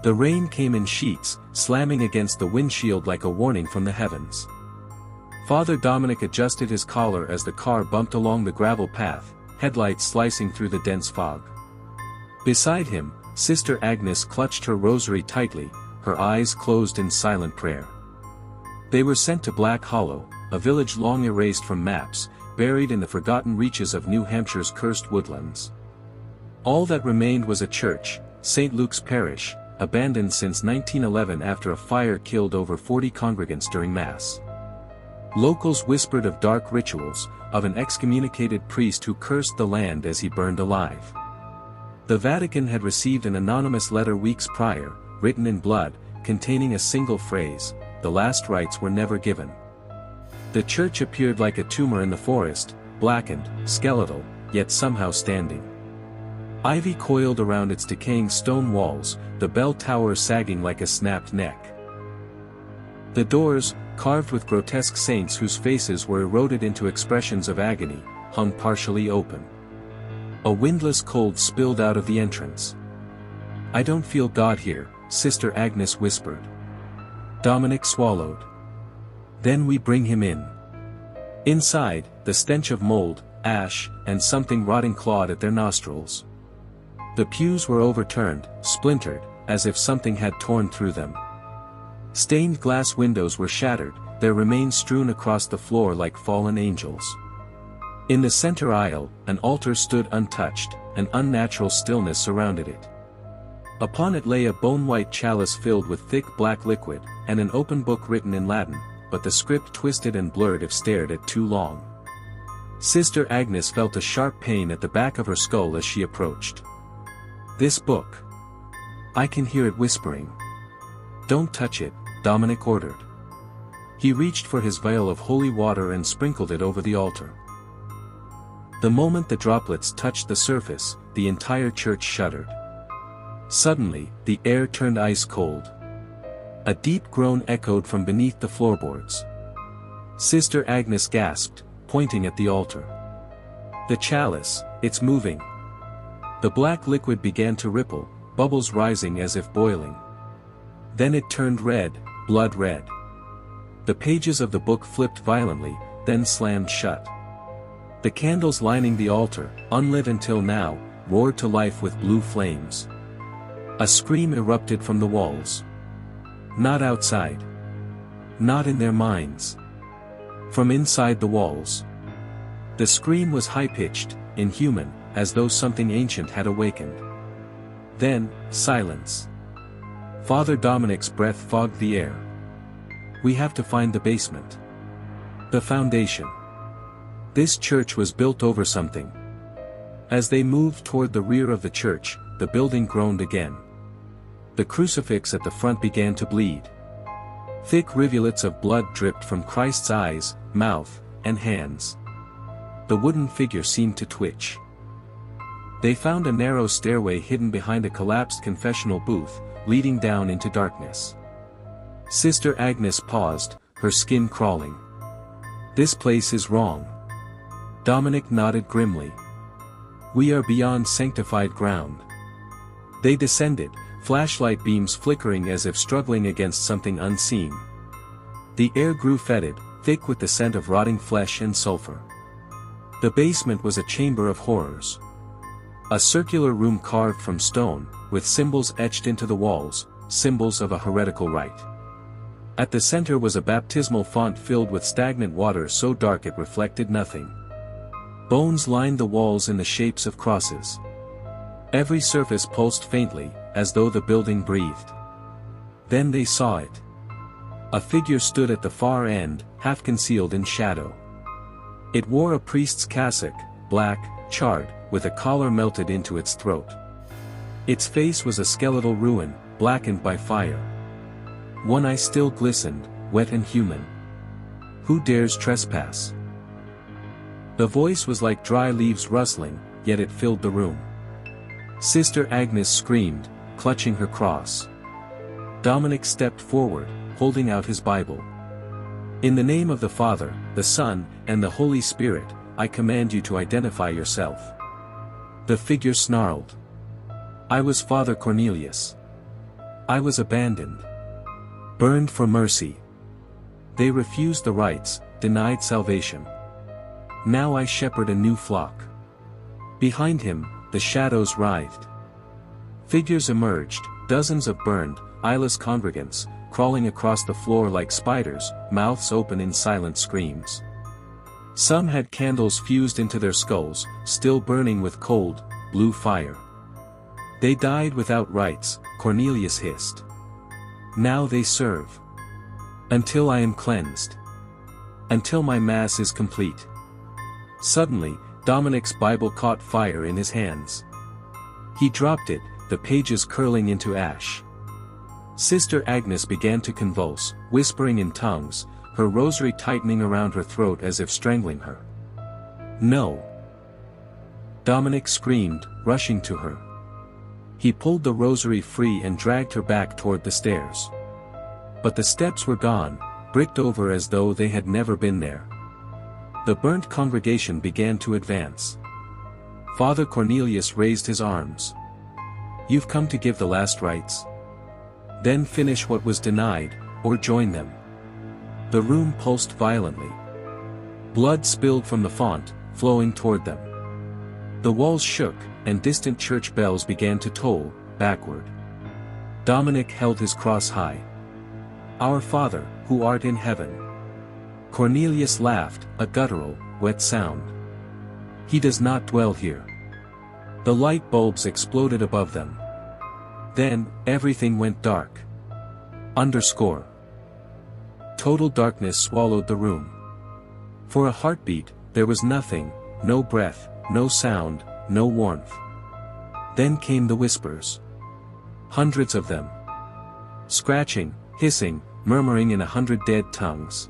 The rain came in sheets, slamming against the windshield like a warning from the heavens. Father Dominic adjusted his collar as the car bumped along the gravel path, headlights slicing through the dense fog. Beside him, Sister Agnes clutched her rosary tightly, her eyes closed in silent prayer. They were sent to Black Hollow, a village long erased from maps, buried in the forgotten reaches of New Hampshire's cursed woodlands. All that remained was a church, St. Luke's Parish, abandoned since 1911 after a fire killed over 40 congregants during Mass. Locals whispered of dark rituals, of an excommunicated priest who cursed the land as he burned alive. The Vatican had received an anonymous letter weeks prior, written in blood, containing a single phrase: "The last rites were never given." The church appeared like a tumor in the forest, blackened, skeletal, yet somehow standing. Ivy coiled around its decaying stone walls, the bell tower sagging like a snapped neck. The doors, carved with grotesque saints whose faces were eroded into expressions of agony, hung partially open. A windless cold spilled out of the entrance. "I don't feel God here," Sister Agnes whispered. Dominic swallowed. "Then we bring him in." Inside, the stench of mold, ash, and something rotting clawed at their nostrils. The pews were overturned, splintered, as if something had torn through them. Stained glass windows were shattered, their remains strewn across the floor like fallen angels. In the center aisle, an altar stood untouched, an unnatural stillness surrounded it. Upon it lay a bone-white chalice filled with thick black liquid, and an open book written in Latin, but the script twisted and blurred if stared at too long. Sister Agnes felt a sharp pain at the back of her skull as she approached. "This book. I can hear it whispering." "Don't touch it," Dominic ordered. He reached for his vial of holy water and sprinkled it over the altar. The moment the droplets touched the surface, the entire church shuddered. Suddenly, the air turned ice cold. A deep groan echoed from beneath the floorboards. Sister Agnes gasped, pointing at the altar. "The chalice, it's moving." The black liquid began to ripple, bubbles rising as if boiling. Then it turned red, blood red. The pages of the book flipped violently, then slammed shut. The candles lining the altar, unlit until now, roared to life with blue flames. A scream erupted from the walls. Not outside. Not in their minds. From inside the walls. The scream was high-pitched, inhuman, as though something ancient had awakened. Then, silence. Father Dominic's breath fogged the air. "We have to find the basement. The foundation. This church was built over something." As they moved toward the rear of the church, the building groaned again. The crucifix at the front began to bleed. Thick rivulets of blood dripped from Christ's eyes, mouth, and hands. The wooden figure seemed to twitch. They found a narrow stairway hidden behind a collapsed confessional booth, leading down into darkness. Sister Agnes paused, her skin crawling. "This place is wrong." Dominic nodded grimly. "We are beyond sanctified ground." They descended, flashlight beams flickering as if struggling against something unseen. The air grew fetid, thick with the scent of rotting flesh and sulfur. The basement was a chamber of horrors. A circular room carved from stone, with symbols etched into the walls, symbols of a heretical rite. At the center was a baptismal font filled with stagnant water so dark it reflected nothing. Bones lined the walls in the shapes of crosses. Every surface pulsed faintly, as though the building breathed. Then they saw it. A figure stood at the far end, half concealed in shadow. It wore a priest's cassock, black, charred, with a collar melted into its throat. Its face was a skeletal ruin, blackened by fire. One eye still glistened, wet and human. "Who dares trespass?" The voice was like dry leaves rustling, yet it filled the room. Sister Agnes screamed, clutching her cross. Dominic stepped forward, holding out his Bible. "In the name of the Father, the Son, and the Holy Spirit, I command you to identify yourself." The figure snarled. "I was Father Cornelius." I was abandoned. Burned for mercy. They refused the rites, denied salvation. Now I shepherd a new flock. Behind him, the shadows writhed. Figures emerged, dozens of burned, eyeless congregants, crawling across the floor like spiders, mouths open in silent screams. Some had candles fused into their skulls, still burning with cold, blue fire. They died without rites, Cornelius hissed. Now they serve. Until I am cleansed. Until my mass is complete. Suddenly, Dominic's Bible caught fire in his hands. He dropped it, the pages curling into ash. Sister Agnes began to convulse, whispering in tongues, her rosary tightening around her throat as if strangling her. No! Dominic screamed, rushing to her. He pulled the rosary free and dragged her back toward the stairs. But the steps were gone, bricked over as though they had never been there. The burnt congregation began to advance. Father Cornelius raised his arms. You've come to give the last rites? Then finish what was denied, or join them. The room pulsed violently. Blood spilled from the font, flowing toward them. The walls shook, and distant church bells began to toll, backward. Dominic held his cross high. Our Father, who art in heaven. Cornelius laughed, a guttural, wet sound. He does not dwell here. The light bulbs exploded above them. Then, everything went dark. Underscore. Total darkness swallowed the room. For a heartbeat, there was nothing, no breath, no sound, no warmth. Then came the whispers. Hundreds of them. Scratching, hissing, murmuring in 100 dead tongues.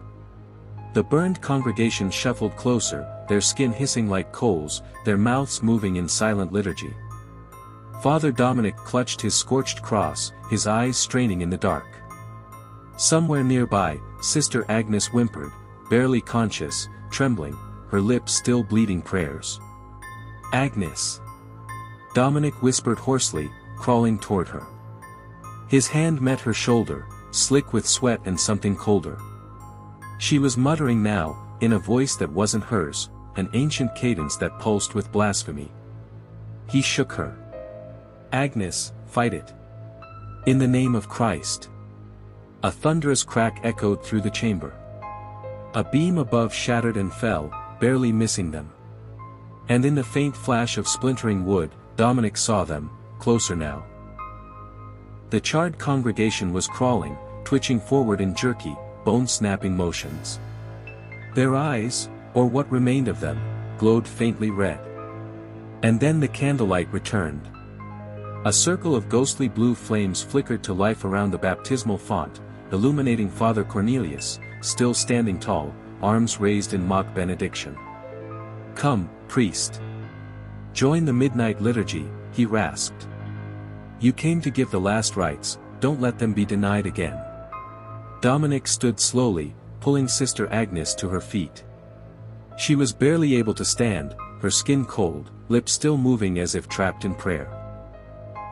The burned congregation shuffled closer, their skin hissing like coals, their mouths moving in silent liturgy. Father Dominic clutched his scorched cross, his eyes straining in the dark. Somewhere nearby, Sister Agnes whimpered, barely conscious, trembling, her lips still bleeding prayers. Agnes! Dominic whispered hoarsely, crawling toward her. His hand met her shoulder, slick with sweat and something colder. She was muttering now, in a voice that wasn't hers, an ancient cadence that pulsed with blasphemy. He shook her. Agnes, fight it. In the name of Christ. A thunderous crack echoed through the chamber. A beam above shattered and fell, barely missing them. And in the faint flash of splintering wood, Dominic saw them, closer now. The charred congregation was crawling, twitching forward in jerky, bone-snapping motions. Their eyes, or what remained of them, glowed faintly red. And then the candlelight returned. A circle of ghostly blue flames flickered to life around the baptismal font, illuminating Father Cornelius, still standing tall, arms raised in mock benediction. Come, priest. Join the midnight liturgy, he rasped. You came to give the last rites, don't let them be denied again. Dominic stood slowly, pulling Sister Agnes to her feet. She was barely able to stand, her skin cold, lips still moving as if trapped in prayer.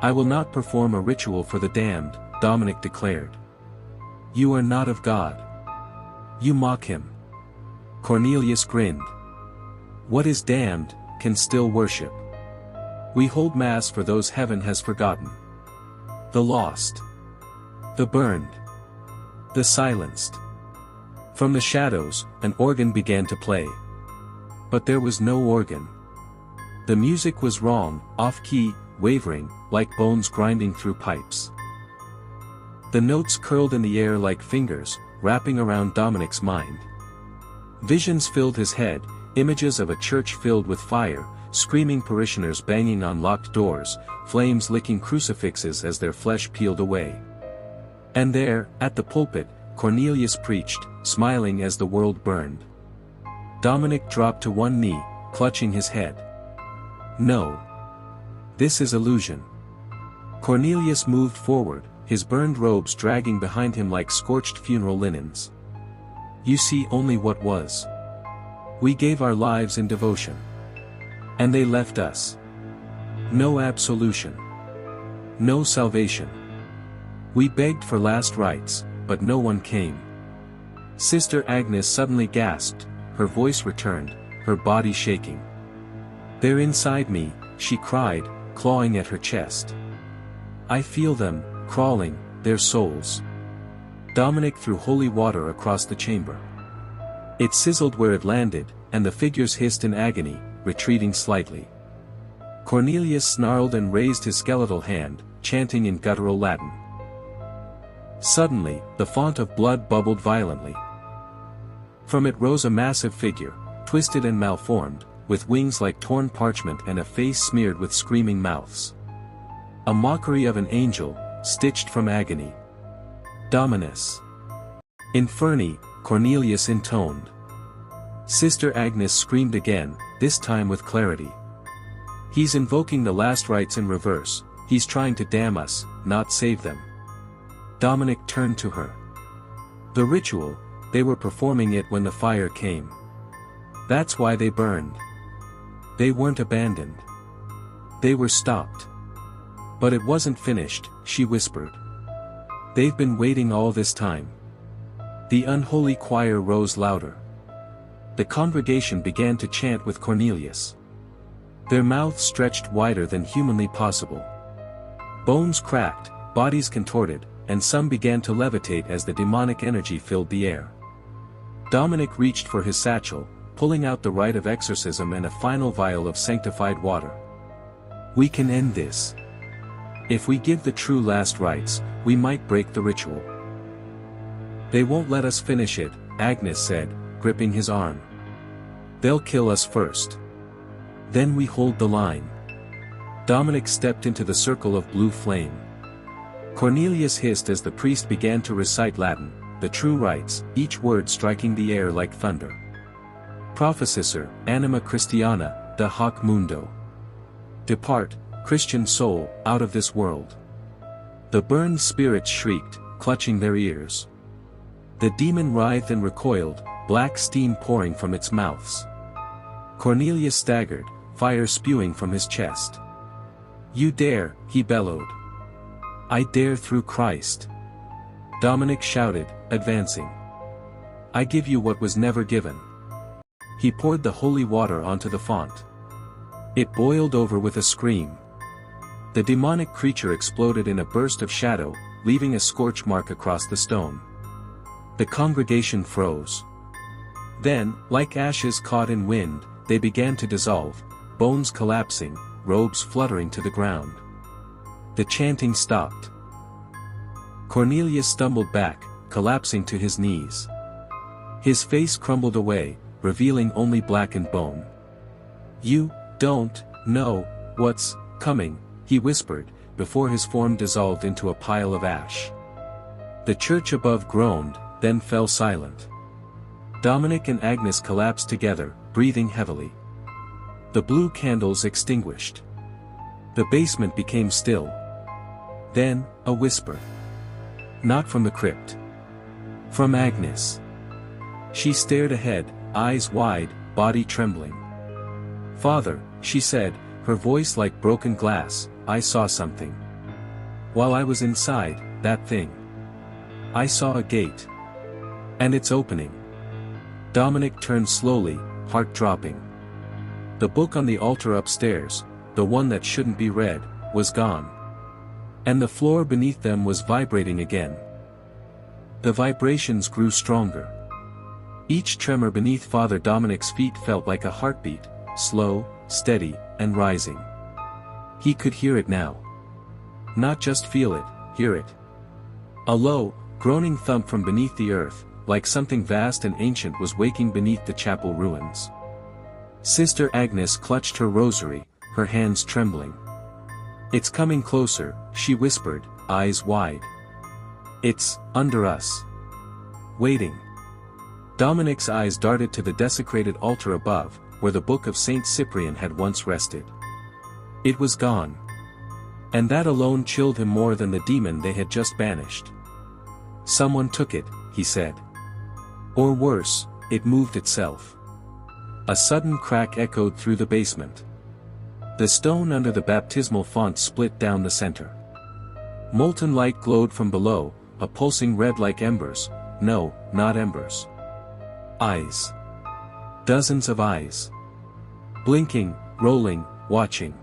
I will not perform a ritual for the damned, Dominic declared. You are not of God. You mock him. Cornelius grinned. What is damned, can still worship. We hold mass for those heaven has forgotten. The lost. The burned. The silenced. From the shadows, an organ began to play. But there was no organ. The music was wrong, off-key, wavering, like bones grinding through pipes. The notes curled in the air like fingers, wrapping around Dominic's mind. Visions filled his head, images of a church filled with fire, screaming parishioners banging on locked doors, flames licking crucifixes as their flesh peeled away. And there, at the pulpit, Cornelius preached, smiling as the world burned. Dominic dropped to one knee, clutching his head. No. This is illusion. Cornelius moved forward, his burned robes dragging behind him like scorched funeral linens. You see only what was. We gave our lives in devotion. And they left us. No absolution. No salvation. We begged for last rites, but no one came. Sister Agnes suddenly gasped, her voice returned, her body shaking. "They're inside me," she cried, clawing at her chest. "I feel them, crawling, their souls." Dominic threw holy water across the chamber. It sizzled where it landed, and the figures hissed in agony, retreating slightly. Cornelius snarled and raised his skeletal hand, chanting in guttural Latin. Suddenly, the font of blood bubbled violently. From it rose a massive figure, twisted and malformed, with wings like torn parchment and a face smeared with screaming mouths. A mockery of an angel, stitched from agony. "Dominus Inferni," Cornelius intoned. Sister Agnes screamed again, this time with clarity. "He's invoking the last rites in reverse, he's trying to damn us, not save them." Dominic turned to her. "The ritual, they were performing it when the fire came. That's why they burned. They weren't abandoned. They were stopped." "But it wasn't finished," she whispered. "They've been waiting all this time." The unholy choir rose louder. The congregation began to chant with Cornelius. Their mouths stretched wider than humanly possible. Bones cracked, bodies contorted, and some began to levitate as the demonic energy filled the air. Dominic reached for his satchel, pulling out the rite of exorcism and a final vial of sanctified water. "We can end this. If we give the true last rites, we might break the ritual." "They won't let us finish it," Agnes said, gripping his arm. "They'll kill us first. Then we hold the line." Dominic stepped into the circle of blue flame. Cornelius hissed as the priest began to recite Latin, the true rites, each word striking the air like thunder. "Prophesicer, anima Christiana, de hoc mundo. Depart, Christian soul, out of this world." The burned spirits shrieked, clutching their ears. The demon writhed and recoiled, black steam pouring from its mouths. Cornelius staggered, fire spewing from his chest. "You dare," he bellowed. "I dare through Christ." Dominic shouted, advancing. "I give you what was never given." He poured the holy water onto the font. It boiled over with a scream. The demonic creature exploded in a burst of shadow, leaving a scorch mark across the stone. The congregation froze. Then, like ashes caught in wind, they began to dissolve, bones collapsing, robes fluttering to the ground. The chanting stopped. Cornelius stumbled back, collapsing to his knees. His face crumbled away, revealing only blackened bone. "You don't know what's coming," he whispered, before his form dissolved into a pile of ash. The church above groaned, then fell silent. Dominic and Agnes collapsed together, breathing heavily. The blue candles extinguished. The basement became still. Then, a whisper. Not from the crypt. From Agnes. She stared ahead, eyes wide, body trembling. "Father," she said, her voice like broken glass, "I saw something. While I was inside, that thing. I saw a gate. And it's opening." Dominic turned slowly, heart dropping. The book on the altar upstairs, the one that shouldn't be read, was gone. And the floor beneath them was vibrating again. The vibrations grew stronger. Each tremor beneath Father Dominic's feet felt like a heartbeat, slow, steady, and rising. He could hear it now. Not just feel it, hear it. A low, groaning thump from beneath the earth, like something vast and ancient was waking beneath the chapel ruins. Sister Agnes clutched her rosary, her hands trembling. "It's coming closer," she whispered, eyes wide. "It's under us. Waiting." Dominic's eyes darted to the desecrated altar above, where the book of Saint Cyprian had once rested. It was gone. And that alone chilled him more than the demon they had just banished. "Someone took it," he said. Or worse, it moved itself. A sudden crack echoed through the basement. The stone under the baptismal font split down the center. Molten light glowed from below, a pulsing red like embers. No, not embers. Eyes. Dozens of eyes. Blinking, rolling, watching.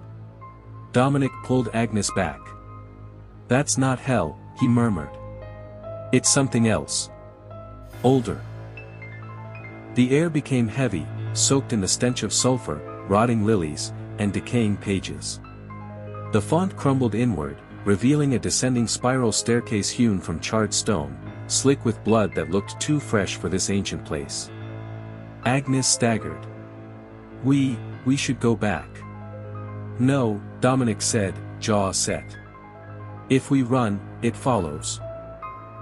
Dominic pulled Agnes back. "That's not hell," he murmured. "It's something else. Older." The air became heavy, soaked in the stench of sulfur, rotting lilies, and decaying pages. The font crumbled inward, revealing a descending spiral staircase hewn from charred stone, slick with blood that looked too fresh for this ancient place. Agnes staggered. We should go back." "No," Dominic said, jaw set. "If we run, it follows.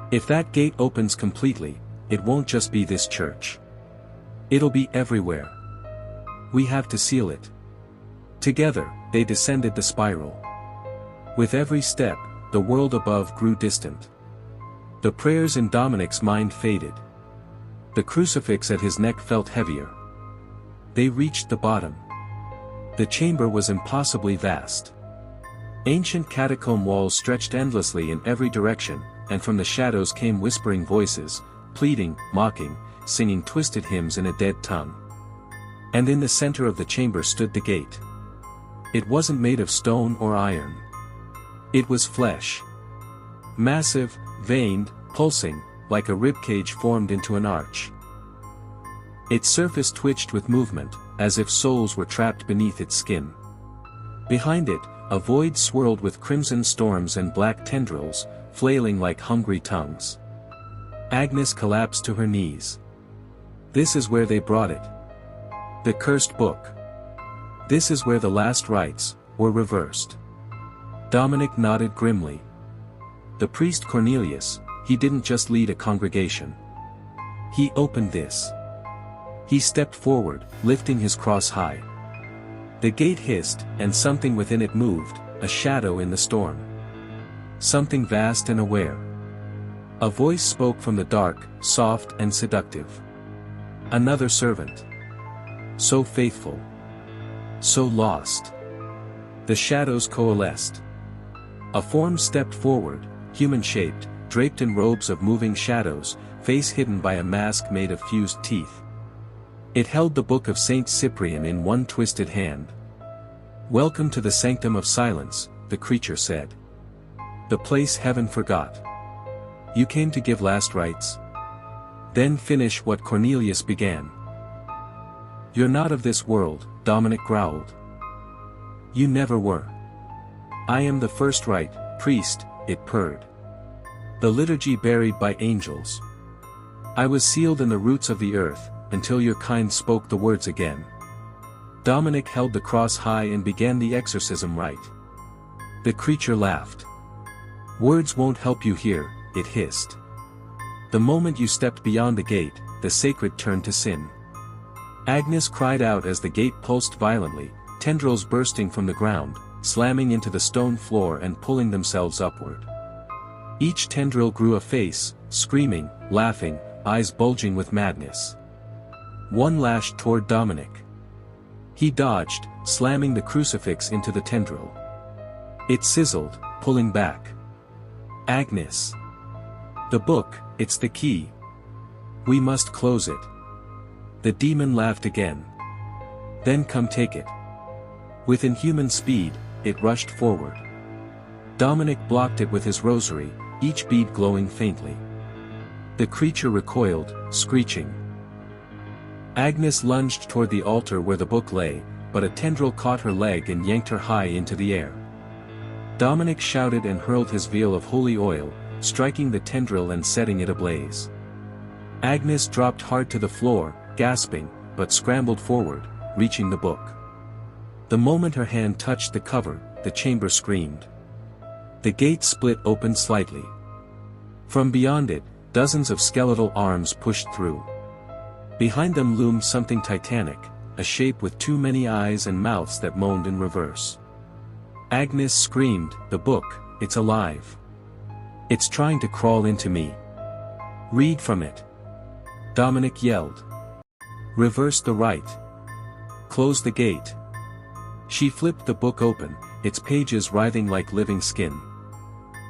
If that gate opens completely, it won't just be this church. It'll be everywhere. We have to seal it." Together, they descended the spiral. With every step, the world above grew distant. The prayers in Dominic's mind faded. The crucifix at his neck felt heavier. They reached the bottom. The chamber was impossibly vast. Ancient catacomb walls stretched endlessly in every direction, and from the shadows came whispering voices, pleading, mocking, singing twisted hymns in a dead tongue. And in the center of the chamber stood the gate. It wasn't made of stone or iron. It was flesh. Massive, veined, pulsing, like a ribcage formed into an arch. Its surface twitched with movement, as if souls were trapped beneath its skin. Behind it, a void swirled with crimson storms and black tendrils, flailing like hungry tongues. Agnes collapsed to her knees. This is where they brought it. The cursed book. This is where the last rites were reversed. Dominic nodded grimly. The priest Cornelius, he didn't just lead a congregation. He opened this. He stepped forward, lifting his cross high. The gate hissed, and something within it moved, a shadow in the storm. Something vast and aware. A voice spoke from the dark, soft and seductive. Another servant. So faithful. So lost. The shadows coalesced. A form stepped forward, human-shaped, draped in robes of moving shadows, face hidden by a mask made of fused teeth. It held the book of Saint Cyprian in one twisted hand. "Welcome to the sanctum of silence," the creature said. "The place heaven forgot. You came to give last rites? Then finish what Cornelius began." "You're not of this world," Dominic growled. "You never were." "I am the first rite, priest," it purred. "The liturgy buried by angels. I was sealed in the roots of the earth, until your kind spoke the words again." Dominic held the cross high and began the exorcism rite. The creature laughed. "Words won't help you here," it hissed. "The moment you stepped beyond the gate, the sacred turned to sin." Agnes cried out as the gate pulsed violently, tendrils bursting from the ground, slamming into the stone floor and pulling themselves upward. Each tendril grew a face, screaming, laughing, eyes bulging with madness. One lashed toward Dominic. He dodged, slamming the crucifix into the tendril. It sizzled, pulling back. "Agnes. The book, it's the key. We must close it." The demon laughed again. "Then come take it." With inhuman speed, it rushed forward. Dominic blocked it with his rosary, each bead glowing faintly. The creature recoiled, screeching. Agnes lunged toward the altar where the book lay, but a tendril caught her leg and yanked her high into the air. Dominic shouted and hurled his vial of holy oil, striking the tendril and setting it ablaze. Agnes dropped hard to the floor, gasping, but scrambled forward, reaching the book. The moment her hand touched the cover, the chamber screamed. The gate split open slightly. From beyond it, dozens of skeletal arms pushed through. Behind them loomed something titanic, a shape with too many eyes and mouths that moaned in reverse. Agnes screamed, "The book, it's alive. It's trying to crawl into me. Read from it." Dominic yelled. "Reverse the rite. Close the gate." She flipped the book open, its pages writhing like living skin.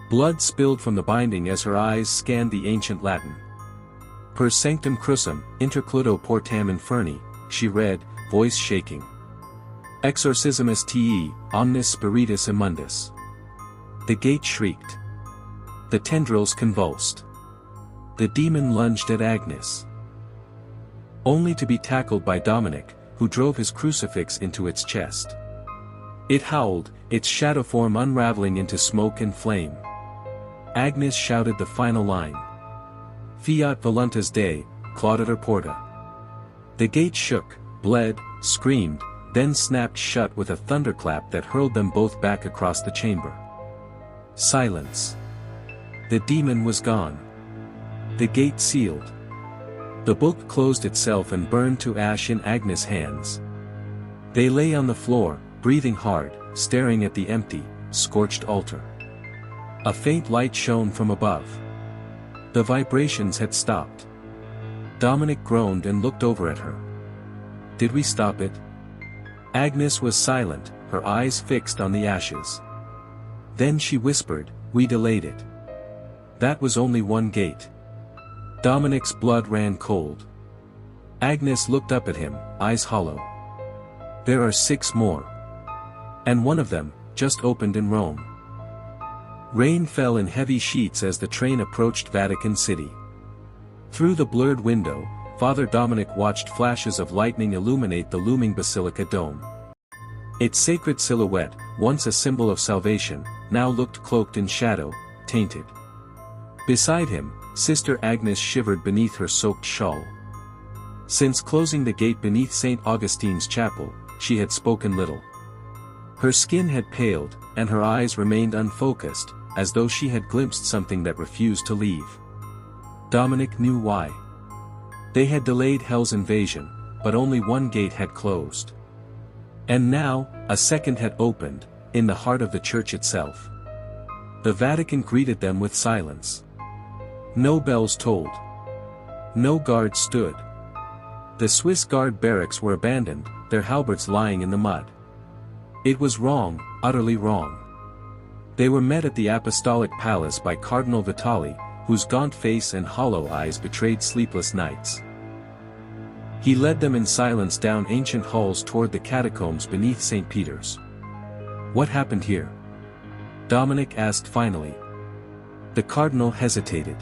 Blood spilled from the binding as her eyes scanned the ancient Latin. Per sanctum crucem, intercludo portam inferni, she read, voice shaking. Exorcism te, omnis spiritus immundus. The gate shrieked. The tendrils convulsed. The demon lunged at Agnes. Only to be tackled by Dominic, who drove his crucifix into its chest. It howled, its shadow form unraveling into smoke and flame. Agnes shouted the final line. Fiat voluntas Dei, claudator porta. The gate shook, bled, screamed, then snapped shut with a thunderclap that hurled them both back across the chamber. Silence. The demon was gone. The gate sealed. The book closed itself and burned to ash in Agnes' hands. They lay on the floor, breathing hard, staring at the empty, scorched altar. A faint light shone from above. The vibrations had stopped. Dominic groaned and looked over at her. Did we stop it? Agnes was silent, her eyes fixed on the ashes. Then she whispered, we delayed it. That was only one gate. Dominic's blood ran cold. Agnes looked up at him, eyes hollow. There are 6 more. And one of them, just opened in Rome. Rain fell in heavy sheets as the train approached Vatican City. Through the blurred window, Father Dominic watched flashes of lightning illuminate the looming basilica dome. Its sacred silhouette, once a symbol of salvation, now looked cloaked in shadow, tainted. Beside him, Sister Agnes shivered beneath her soaked shawl. Since closing the gate beneath St. Augustine's chapel, she had spoken little. Her skin had paled, and her eyes remained unfocused, as though she had glimpsed something that refused to leave. Dominic knew why. They had delayed hell's invasion, but only one gate had closed. And now, a second had opened, in the heart of the church itself. The Vatican greeted them with silence. No bells tolled. No guards stood. The Swiss guard barracks were abandoned, their halberds lying in the mud. It was wrong, utterly wrong. They were met at the Apostolic Palace by Cardinal Vitali, whose gaunt face and hollow eyes betrayed sleepless nights. He led them in silence down ancient halls toward the catacombs beneath St. Peter's. What happened here? Dominic asked finally. The cardinal hesitated.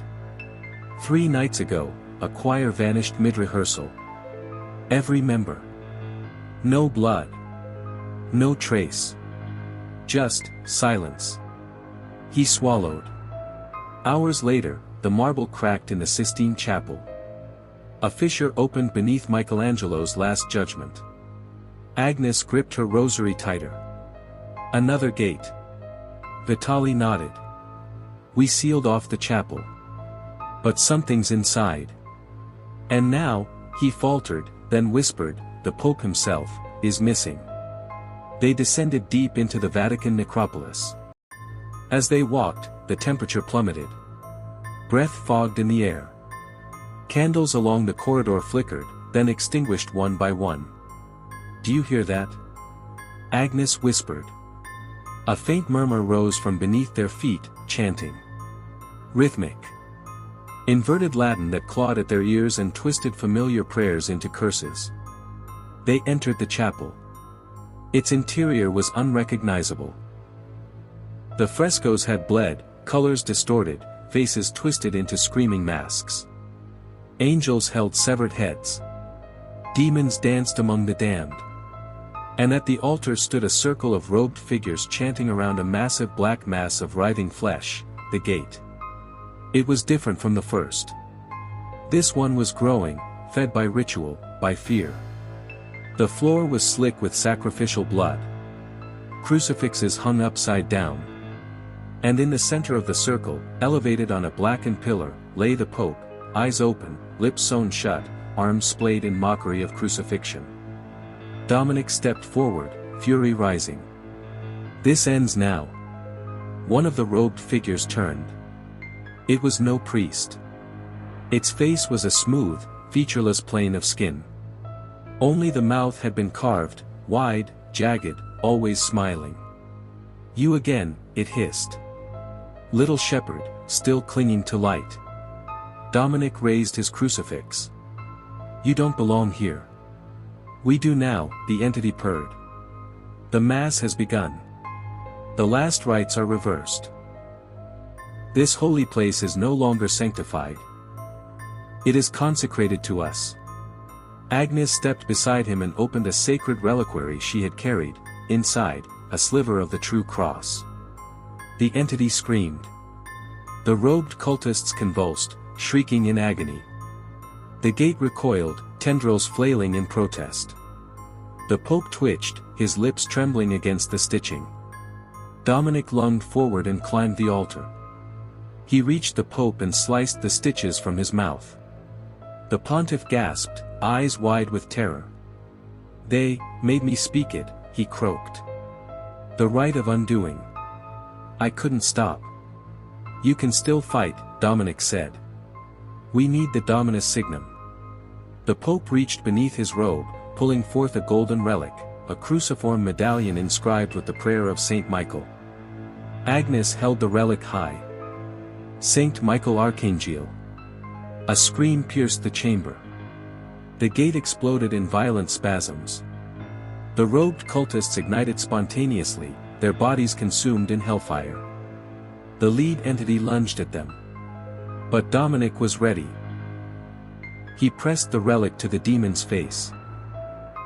3 nights ago, a choir vanished mid-rehearsal. Every member. No blood. No trace. Just silence. He swallowed. Hours later, the marble cracked in the Sistine Chapel. A fissure opened beneath Michelangelo's Last Judgment. Agnes gripped her rosary tighter. Another gate. Vitali nodded. We sealed off the chapel. But something's inside. And now, he faltered, then whispered, the Pope himself, is missing. They descended deep into the Vatican necropolis. As they walked, the temperature plummeted. Breath fogged in the air. Candles along the corridor flickered, then extinguished one by one. Do you hear that? Agnes whispered. A faint murmur rose from beneath their feet, chanting. Rhythmic. Inverted Latin that clawed at their ears and twisted familiar prayers into curses. They entered the chapel. Its interior was unrecognizable. The frescoes had bled, colors distorted, faces twisted into screaming masks. Angels held severed heads. Demons danced among the damned. And at the altar stood a circle of robed figures chanting around a massive black mass of writhing flesh, the gate. It was different from the first. This one was growing, fed by ritual, by fear. The floor was slick with sacrificial blood. Crucifixes hung upside down. And in the center of the circle, elevated on a blackened pillar, lay the Pope, eyes open, lips sewn shut, arms splayed in mockery of crucifixion. Dominic stepped forward, fury rising. This ends now. One of the robed figures turned. It was no priest. Its face was a smooth, featureless plane of skin. Only the mouth had been carved, wide, jagged, always smiling. You again, it hissed. Little shepherd, still clinging to light. Dominic raised his crucifix. You don't belong here. We do now, the entity purred. The Mass has begun. The last rites are reversed. This holy place is no longer sanctified. It is consecrated to us. Agnes stepped beside him and opened a sacred reliquary she had carried, inside, a sliver of the true cross. The entity screamed. The robed cultists convulsed, shrieking in agony. The gate recoiled, tendrils flailing in protest. The Pope twitched, his lips trembling against the stitching. Dominic lunged forward and climbed the altar. He reached the Pope and sliced the stitches from his mouth. The pontiff gasped, eyes wide with terror. They made me speak it, he croaked. The rite of undoing. I couldn't stop. You can still fight, Dominic said. We need the Dominus Signum. The Pope reached beneath his robe, pulling forth a golden relic, a cruciform medallion inscribed with the prayer of Saint Michael. Agnes held the relic high. Saint Michael Archangel. A scream pierced the chamber. The gate exploded in violent spasms. The robed cultists ignited spontaneously, their bodies consumed in hellfire. The lead entity lunged at them. But Dominic was ready. He pressed the relic to the demon's face.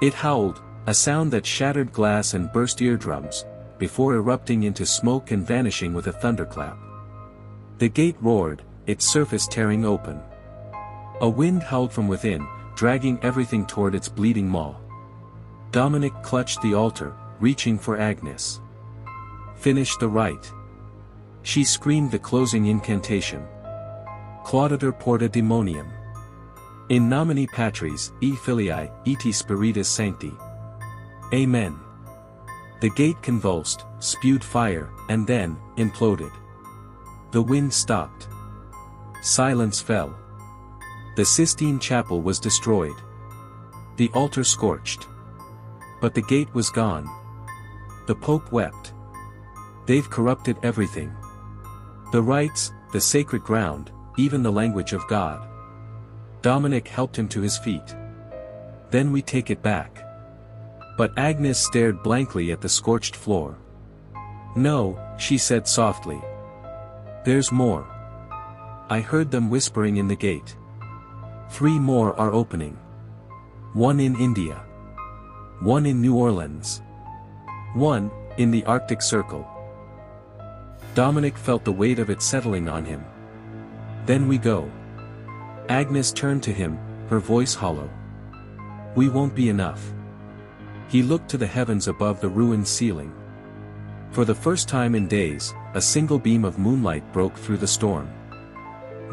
It howled, a sound that shattered glass and burst eardrums, before erupting into smoke and vanishing with a thunderclap. The gate roared, its surface tearing open. A wind howled from within, dragging everything toward its bleeding maw. Dominic clutched the altar, reaching for Agnes. Finish the rite. She screamed the closing incantation. Claudator porta demonium. In nomine Patris, et Filii, et Spiritus Sancti. Amen. The gate convulsed, spewed fire, and then, imploded. The wind stopped. Silence fell. The Sistine Chapel was destroyed. The altar scorched. But the gate was gone. The Pope wept. They've corrupted everything. The rites, the sacred ground, even the language of God. Dominic helped him to his feet. Then we take it back. But Agnes stared blankly at the scorched floor. No, she said softly. There's more. I heard them whispering in the gate. 3 more are opening. 1 in India. 1 in New Orleans. 1, in the Arctic Circle. Dominic felt the weight of it settling on him. Then we go. Agnes turned to him, her voice hollow. We won't be enough. He looked to the heavens above the ruined ceiling. For the first time in days, a single beam of moonlight broke through the storm.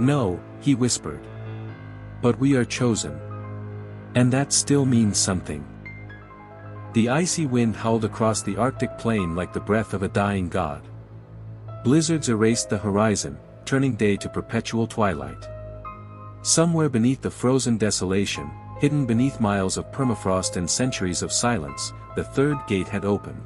No, he whispered. But we are chosen. And that still means something. The icy wind howled across the Arctic plain like the breath of a dying god. Blizzards erased the horizon, turning day to perpetual twilight. Somewhere beneath the frozen desolation, hidden beneath miles of permafrost and centuries of silence, the third gate had opened.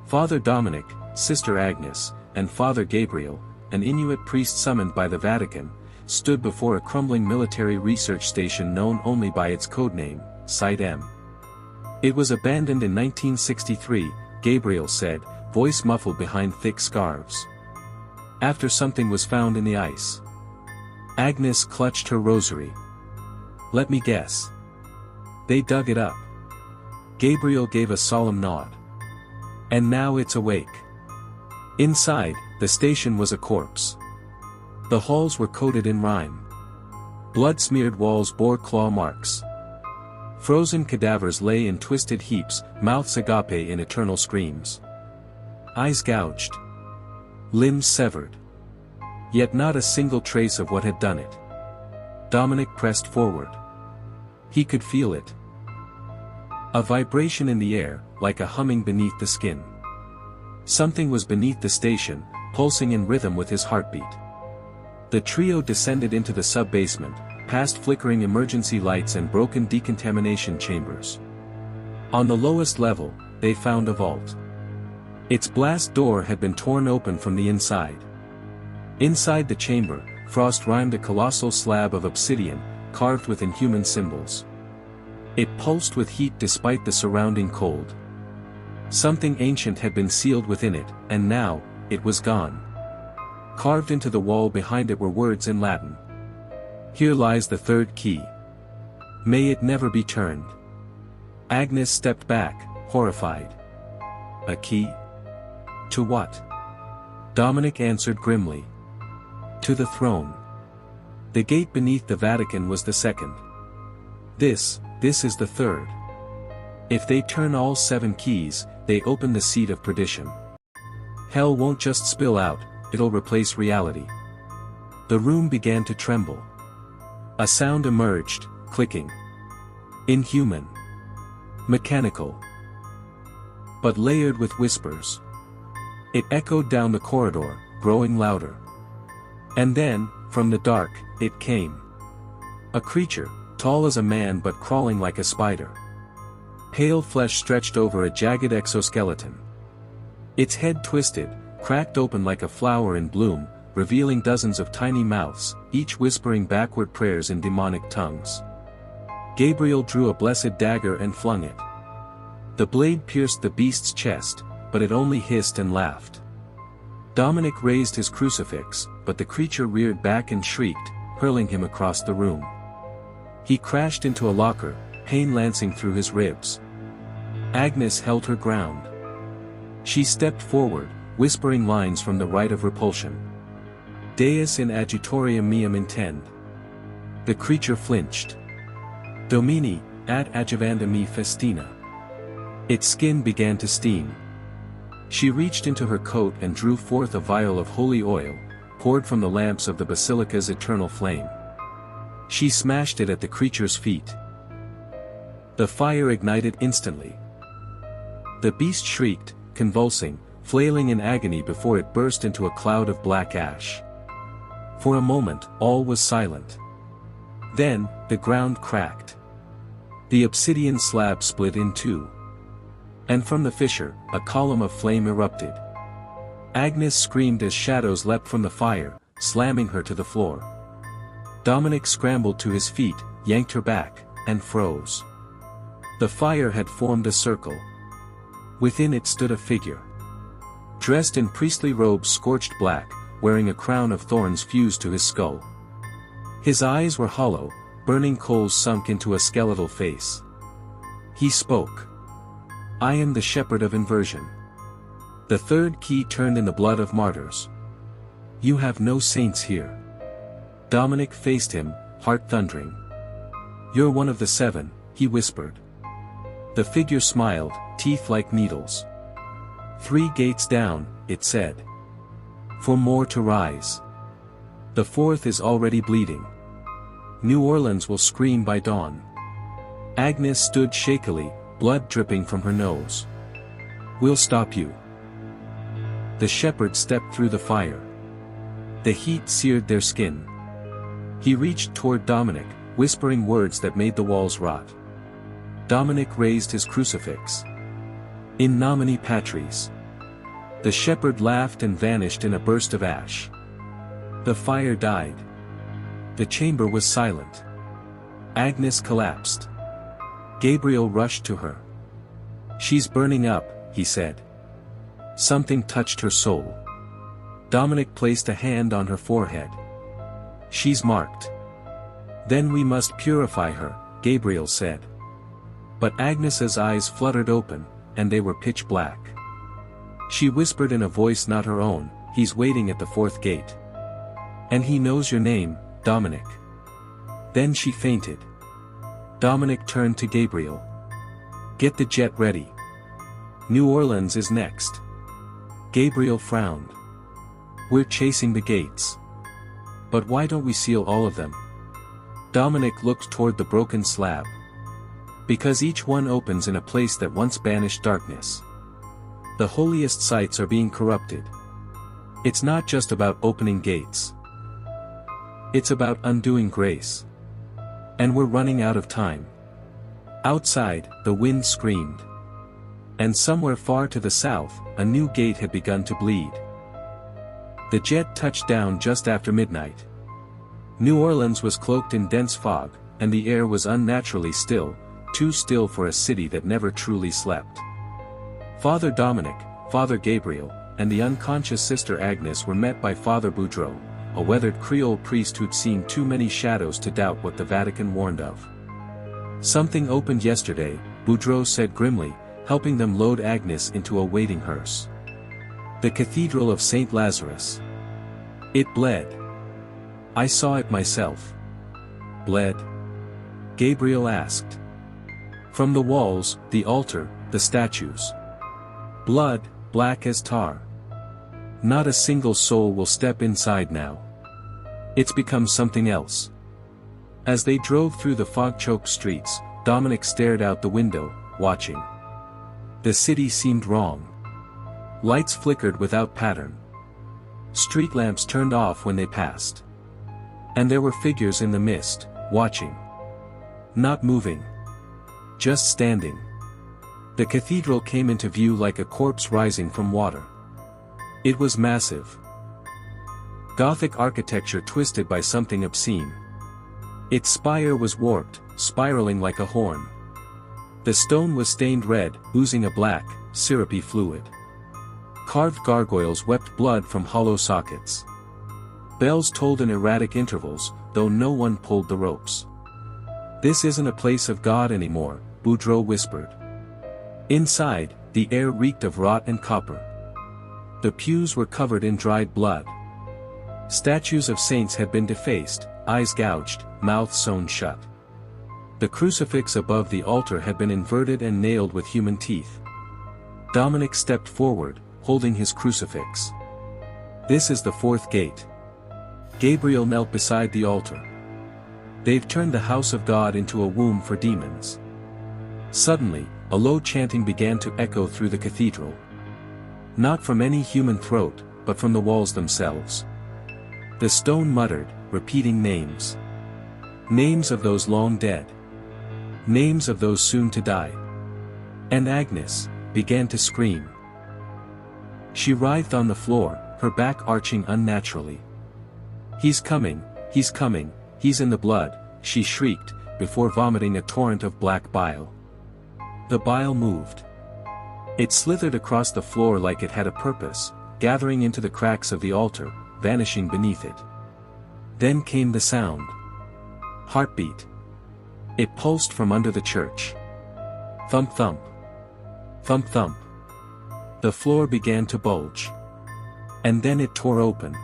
Father Dominic, Sister Agnes, and Father Gabriel, an Inuit priest summoned by the Vatican, stood before a crumbling military research station known only by its codename, Site M. It was abandoned in 1963, Gabriel said, voice muffled behind thick scarves. After something was found in the ice. Agnes clutched her rosary. Let me guess. They dug it up. Gabriel gave a solemn nod. And now it's awake. Inside, the station was a corpse. The halls were coated in rime. Blood-smeared walls bore claw marks. Frozen cadavers lay in twisted heaps, mouths agape in eternal screams. Eyes gouged. Limbs severed. Yet not a single trace of what had done it. Dominic pressed forward. He could feel it. A vibration in the air, like a humming beneath the skin. Something was beneath the station, pulsing in rhythm with his heartbeat. The trio descended into the sub-basement, past flickering emergency lights and broken decontamination chambers. On the lowest level, they found a vault. Its blast door had been torn open from the inside. Inside the chamber, Frost rhymed a colossal slab of obsidian, carved with inhuman symbols. It pulsed with heat despite the surrounding cold. Something ancient had been sealed within it, and now, it was gone. Carved into the wall behind it were words in Latin. Here lies the third key. May it never be turned. Agnes stepped back, horrified. A key? To what? Dominic answered grimly. To the throne. The gate beneath the Vatican was the second. This is the third. If they turn all 7 keys, they open the seat of perdition. Hell won't just spill out, it'll replace reality. The room began to tremble. A sound emerged, clicking. Inhuman. Mechanical. But layered with whispers. It echoed down the corridor, growing louder. And then, from the dark, it came. A creature, tall as a man but crawling like a spider. Pale flesh stretched over a jagged exoskeleton. Its head twisted, cracked open like a flower in bloom, revealing dozens of tiny mouths, each whispering backward prayers in demonic tongues. Gabriel drew a blessed dagger and flung it. The blade pierced the beast's chest, but it only hissed and laughed. Dominic raised his crucifix, but the creature reared back and shrieked, hurling him across the room. He crashed into a locker, pain lancing through his ribs. Agnes held her ground. She stepped forward, whispering lines from the rite of repulsion. Deus in adjutorium meum intend. The creature flinched. Domini, ad adjuvanda me festina. Its skin began to steam. She reached into her coat and drew forth a vial of holy oil, poured from the lamps of the basilica's eternal flame. She smashed it at the creature's feet. The fire ignited instantly. The beast shrieked, convulsing, flailing in agony before it burst into a cloud of black ash. For a moment, all was silent. Then, the ground cracked. The obsidian slab split in two. And from the fissure, a column of flame erupted. Agnes screamed as shadows leapt from the fire, slamming her to the floor. Dominic scrambled to his feet, yanked her back, and froze. The fire had formed a circle. Within it stood a figure. Dressed in priestly robes scorched black, wearing a crown of thorns fused to his skull. His eyes were hollow, burning coals sunk into a skeletal face. He spoke. I am the shepherd of inversion. The third key turned in the blood of martyrs. You have no saints here. Dominic faced him, heart thundering. You're one of the 7, he whispered. The figure smiled, teeth like needles. 3 gates down, it said. 4 more to rise. The 4th is already bleeding. New Orleans will scream by dawn. Agnes stood shakily, blood dripping from her nose. We'll stop you. The shepherd stepped through the fire. The heat seared their skin. He reached toward Dominic, whispering words that made the walls rot. Dominic raised his crucifix. In nomine Patris. The shepherd laughed and vanished in a burst of ash. The fire died. The chamber was silent. Agnes collapsed. Gabriel rushed to her. She's burning up, he said. Something touched her soul. Dominic placed a hand on her forehead. She's marked. Then we must purify her, Gabriel said. But Agnes's eyes fluttered open, and they were pitch black. She whispered in a voice not her own, he's waiting at the 4th gate. And he knows your name, Dominic. Then she fainted. Dominic turned to Gabriel. Get the jet ready. New Orleans is next. Gabriel frowned. We're chasing the gates. But why don't we seal all of them? Dominic looked toward the broken slab. Because each one opens in a place that once banished darkness. The holiest sites are being corrupted. It's not just about opening gates. It's about undoing grace. And we're running out of time. Outside, the wind screamed. And somewhere far to the south, a new gate had begun to bleed. The jet touched down just after midnight. New Orleans was cloaked in dense fog, and the air was unnaturally still, too still for a city that never truly slept. Father Dominic, Father Gabriel, and the unconscious Sister Agnes were met by Father Boudreau, a weathered Creole priest who'd seen too many shadows to doubt what the Vatican warned of. "Something opened yesterday," Boudreau said grimly, helping them load Agnes into a waiting hearse. "The Cathedral of St. Lazarus. It bled. I saw it myself." "Bled?" Gabriel asked. "From the walls, the altar, the statues. Blood, black as tar. Not a single soul will step inside now. It's become something else." As they drove through the fog-choked streets, Dominic stared out the window, watching. The city seemed wrong. Lights flickered without pattern. Street lamps turned off when they passed. And there were figures in the mist, watching. Not moving. Just standing. The cathedral came into view like a corpse rising from water. It was massive. Gothic architecture twisted by something obscene. Its spire was warped, spiraling like a horn. The stone was stained red, oozing a black, syrupy fluid. Carved gargoyles wept blood from hollow sockets. Bells tolled in erratic intervals, though no one pulled the ropes. "This isn't a place of God anymore," Boudreau whispered. Inside, the air reeked of rot and copper. The pews were covered in dried blood. Statues of saints had been defaced, eyes gouged, mouths sewn shut. The crucifix above the altar had been inverted and nailed with human teeth. Dominic stepped forward, holding his crucifix. "This is the fourth gate." Gabriel knelt beside the altar. "They've turned the house of God into a womb for demons." Suddenly, a low chanting began to echo through the cathedral. Not from any human throat, but from the walls themselves. The stone muttered, repeating names. Names of those long dead. Names of those soon to die. And Agnes began to scream. She writhed on the floor, her back arching unnaturally. He's coming, he's in the blood," she shrieked, before vomiting a torrent of black bile. The bile moved. It slithered across the floor like it had a purpose, gathering into the cracks of the altar, vanishing beneath it. Then came the sound. Heartbeat. It pulsed from under the church. Thump thump. Thump thump. The floor began to bulge. And then it tore open.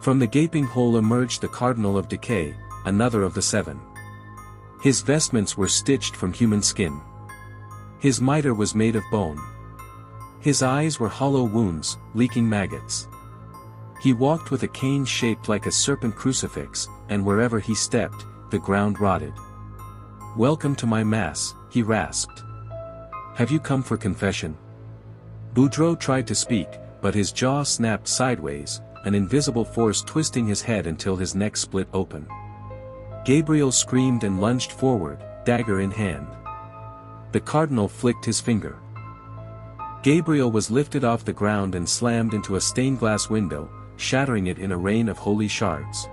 From the gaping hole emerged the Cardinal of Decay, another of the seven. His vestments were stitched from human skin. His mitre was made of bone. His eyes were hollow wounds, leaking maggots. He walked with a cane shaped like a serpent crucifix, and wherever he stepped, the ground rotted. "Welcome to my mass," he rasped. "Have you come for confession?" Boudreau tried to speak, but his jaw snapped sideways, an invisible force twisting his head until his neck split open. Gabriel screamed and lunged forward, dagger in hand. The cardinal flicked his finger. Gabriel was lifted off the ground and slammed into a stained glass window, shattering it in a rain of holy shards.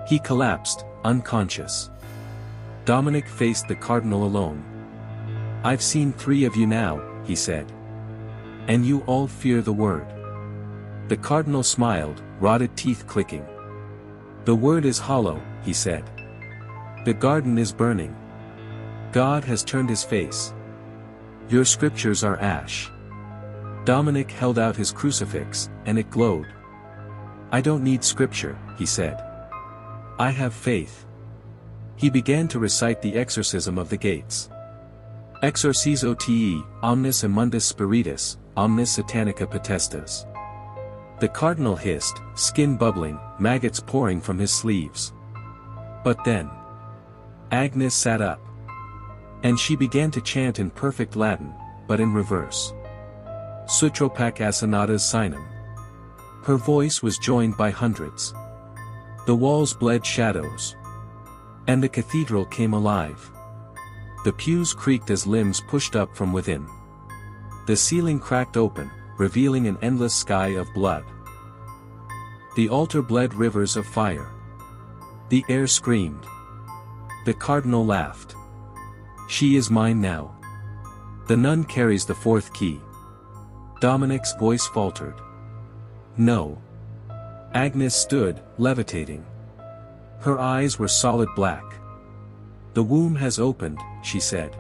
He collapsed, unconscious. Dominic faced the cardinal alone. "I've seen 3 of you now," he said. "And you all fear the word." The cardinal smiled, rotted teeth clicking. "The word is hollow," he said. "The garden is burning. God has turned his face. Your scriptures are ash." Dominic held out his crucifix, and it glowed. "I don't need scripture," he said. "I have faith." He began to recite the exorcism of the gates. "Exorcizo te, omnis immundus spiritus, omnis satanica potestas." The cardinal hissed, skin bubbling, maggots pouring from his sleeves. But then, Agnes sat up. And she began to chant in perfect Latin, but in reverse. Sutropac asinatas sinum. Her voice was joined by hundreds. The walls bled shadows. And the cathedral came alive. The pews creaked as limbs pushed up from within. The ceiling cracked open, revealing an endless sky of blood. The altar bled rivers of fire. The air screamed. The cardinal laughed. She is mine now. The nun carries the fourth key. Dominic's voice faltered. No. Agnes stood, levitating. Her eyes were solid black. The womb has opened, she said.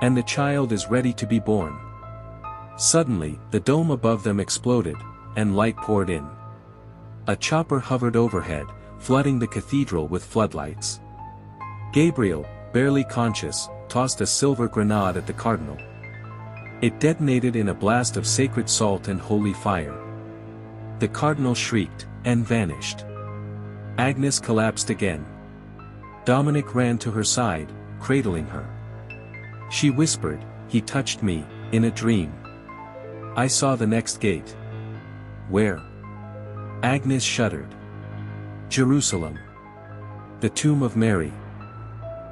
And the child is ready to be born. Suddenly, the dome above them exploded, and light poured in. A chopper hovered overhead, flooding the cathedral with floodlights. Gabriel, barely conscious, tossed a silver grenade at the cardinal. It detonated in a blast of sacred salt and holy fire. The cardinal shrieked, and vanished. Agnes collapsed again. Dominic ran to her side, cradling her. She whispered, "He touched me, in a dream. I saw the next gate." "Where?" Agnes shuddered. "Jerusalem. The tomb of Mary.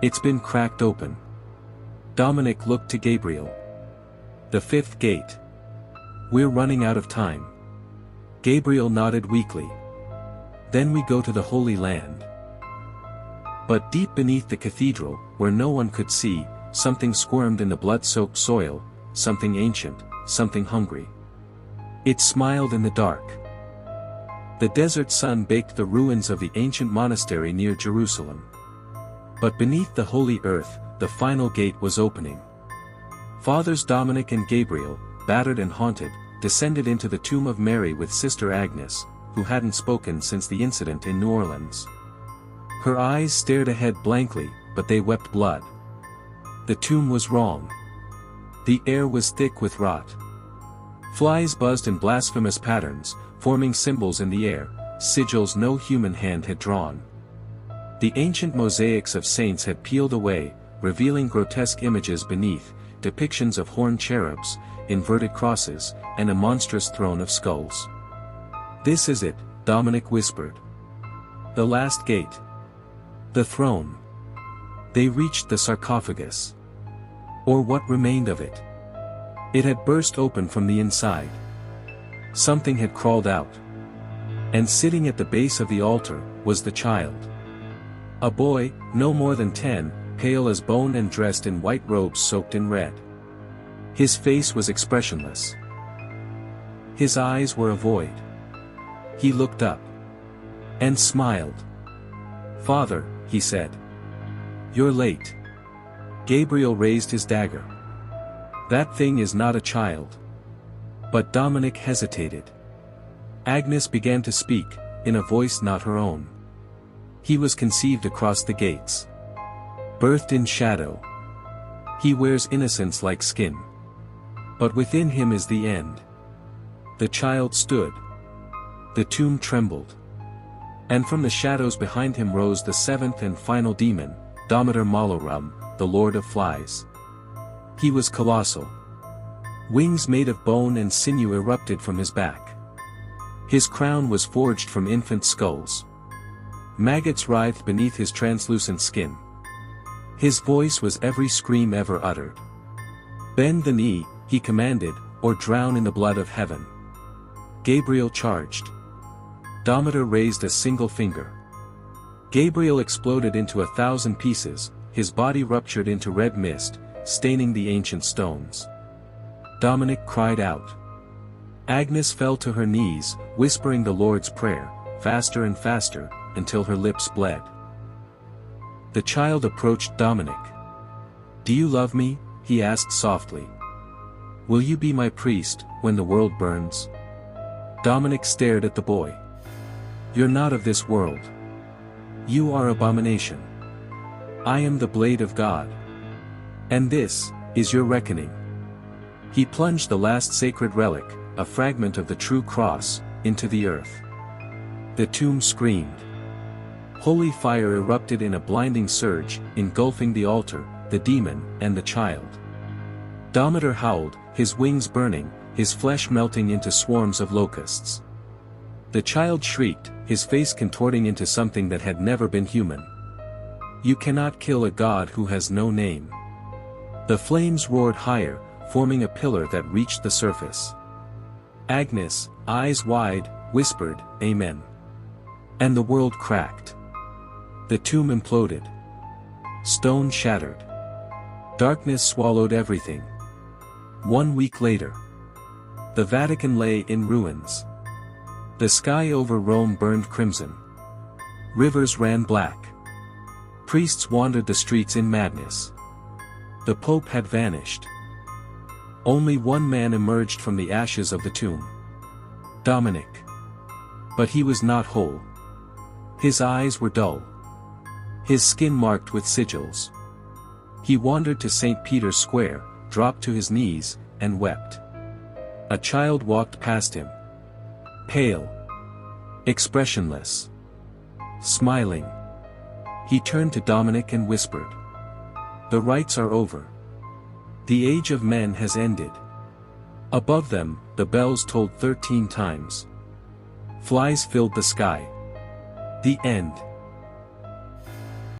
It's been cracked open." Dominic looked to Gabriel. "The fifth gate. We're running out of time." Gabriel nodded weakly. "Then we go to the Holy Land." But deep beneath the cathedral, where no one could see, something squirmed in the blood-soaked soil, something ancient, something hungry. It smiled in the dark. The desert sun baked the ruins of the ancient monastery near Jerusalem. But beneath the holy earth, the final gate was opening. Fathers Dominic and Gabriel, battered and haunted, descended into the tomb of Mary with Sister Agnes, who hadn't spoken since the incident in New Orleans. Her eyes stared ahead blankly, but they wept blood. The tomb was wrong. The air was thick with rot. Flies buzzed in blasphemous patterns, forming symbols in the air, sigils no human hand had drawn. The ancient mosaics of saints had peeled away, revealing grotesque images beneath, depictions of horned cherubs, inverted crosses, and a monstrous throne of skulls. "This is it," Dominic whispered. "The last gate. The throne." They reached the sarcophagus. Or what remained of it. It had burst open from the inside. Something had crawled out. And sitting at the base of the altar, was the child. A boy, no more than 10, pale as bone and dressed in white robes soaked in red. His face was expressionless. His eyes were a void. He looked up. And smiled. "Father," he said. "You're late." Gabriel raised his dagger. "That thing is not a child." But Dominic hesitated. Agnes began to speak, in a voice not her own. "He was conceived across the gates. Birthed in shadow. He wears innocence like skin. But within him is the end." The child stood. The tomb trembled. And from the shadows behind him rose the seventh and final demon, Domitor Malorum, the Lord of Flies. He was colossal. Wings made of bone and sinew erupted from his back. His crown was forged from infant skulls. Maggots writhed beneath his translucent skin. His voice was every scream ever uttered. "Bend the knee," he commanded, "or drown in the blood of heaven." Gabriel charged. Domitor raised a single finger. Gabriel exploded into 1,000 pieces, his body ruptured into red mist, staining the ancient stones. Dominic cried out. Agnes fell to her knees, whispering the Lord's Prayer, faster and faster, until her lips bled. The child approached Dominic. "Do you love me?" he asked softly. "Will you be my priest, when the world burns?" Dominic stared at the boy. "You're not of this world. You are abomination. I am the blade of God. And this is your reckoning." He plunged the last sacred relic, a fragment of the true cross, into the earth. The tomb screamed. Holy fire erupted in a blinding surge, engulfing the altar, the demon, and the child. Domitor howled, his wings burning, his flesh melting into swarms of locusts. The child shrieked, his face contorting into something that had never been human. "You cannot kill a god who has no name." The flames roared higher, forming a pillar that reached the surface. Agnes, eyes wide, whispered, "Amen." And the world cracked. The tomb imploded. Stone shattered. Darkness swallowed everything. 1 week later, the Vatican lay in ruins. The sky over Rome burned crimson. Rivers ran black. Priests wandered the streets in madness. The Pope had vanished. Only one man emerged from the ashes of the tomb. Dominic. But he was not whole. His eyes were dull. His skin marked with sigils. He wandered to St. Peter's Square, dropped to his knees, and wept. A child walked past him. Pale. Expressionless. Smiling. He turned to Dominic and whispered, "The rites are over. The age of men has ended." Above them, the bells tolled 13 times. Flies filled the sky. The end.